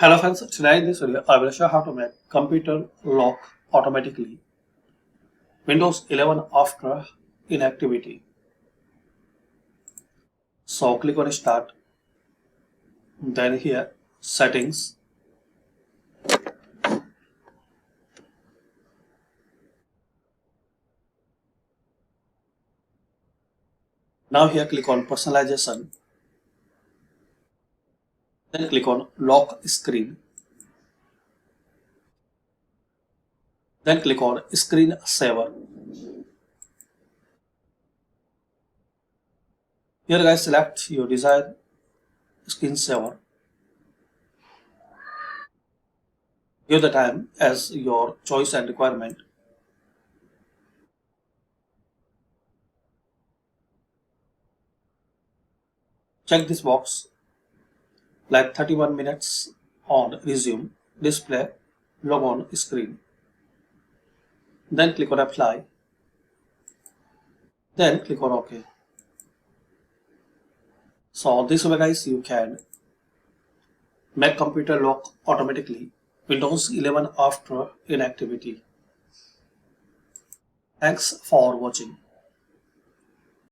Hello friends, today in this video I will show how to make computer lock automatically. Windows 11 after inactivity. So click on start, then here settings, now here click on personalization, then click on lock screen, then click on screen saver. Here guys select your desired screen saver. Give the time as your choice and requirement. Check this box like 31 minutes on resume display log on screen. Then click on apply. Then click on OK. So this way guys you can make computer lock automatically Windows 11 after inactivity. Thanks for watching.